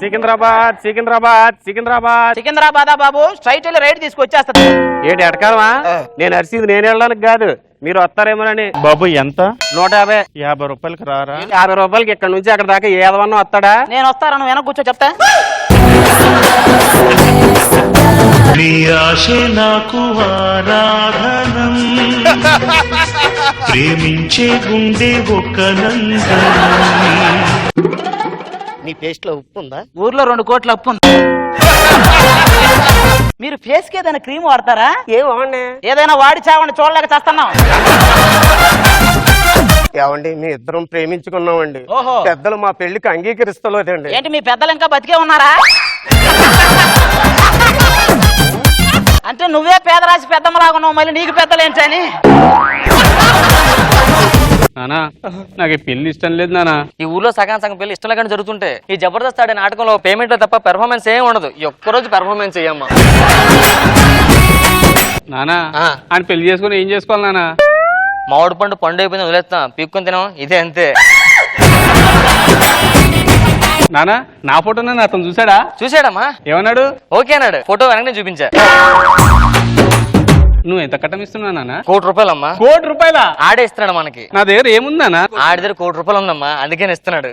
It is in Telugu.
సికింద్రాబాద్ సికింద్రాబాద్ సికింద్రాబాద్ సికింద్రాబాద్ బాబు స్ట్రైట్ వెళ్ళి రైట్ తీసుకొచ్చేస్తా. ఏంటి ఎడకాలమా? నేను అరిసింది నేను వెళ్ళడానికి కాదు, మీరు వస్తారేమోనని. బాబు ఎంత? 150. 50 రూపాయలకి రారా? 50 రూపాయలకి ఇక్కడ నుంచి అక్కడ దాకా ఏదవన్నా వస్తాడా? నేను వస్తారా, నువ్వు వెనక కూర్చో చెప్తా. నీ ఆశే నాకు ఆరాధనం, ప్రేమించే గుండె ఒక నందనం. నీ పేస్ట్ లో ఉప్పు ఉందా? ఊర్లో 2 కోట్ల అప్పు ఉంది. మీరు ఫేస్ కి ఏదైనా క్రీమ్ వాడతారా? ఏమండి ఏదైనా వాడి చావండి, చూడలేక చేస్తున్నాం. ఏమండి మీ ఇద్దరం ప్రేమించుకున్నామండి. ఓహో. పెద్దలు మా పెళ్లికి అంగీకరిస్తలేదండి. ఏంటి మీ పెద్దలు ఇంకా బతికే ఉన్నారా? అంటే నువ్వే పేదరాశి పెద్దమ్మలాగా ఉన్నావు, మళ్ళీ నీకు పెద్దలేంటని. నానా నాకు ఈ పెళ్లి ఇష్టం లేదు నానా. ఈ ఊర్లో సగం పెళ్లి ఇష్టం లేకుండా జరుగుతుంటే ఈ జబర్దస్త్ ఆడే నాటకంలో పేమెంట్ లో తప్ప పెర్ఫార్మెన్స్ ఏం ఉండదు. ఈ ఒక్కరోజు పెర్ఫార్మెన్స్ చెయ్యమ్మా. నానా ఆయన పెళ్లి చేసుకుని ఏం చేసుకోవాలి నానా? మామిడి పండు అయిపోయింది, వదిలేస్తాం, పీక్కొని తినాం, ఇదే అంతే. నానా నా ఫోటోనే అతను చూసాడా? చూసాడమ్మా. ఏమన్నాడు? ఓకే అన్నాడు. ఫోటో వెనకనే చూపించా. నువ్వు ఎంత కట్టం ఇస్తున్నావు నానా? 1 కోటి రూపాయలమ్మా. 1 కోటి రూపాయలా? ఆడే ఇస్తున్నాడు మనకి. నా దగ్గర ఏముందానా? ఆడి దగ్గర 1 కోటి రూపాయలు ఉందమ్మా, అందుకని ఇస్తున్నాడు.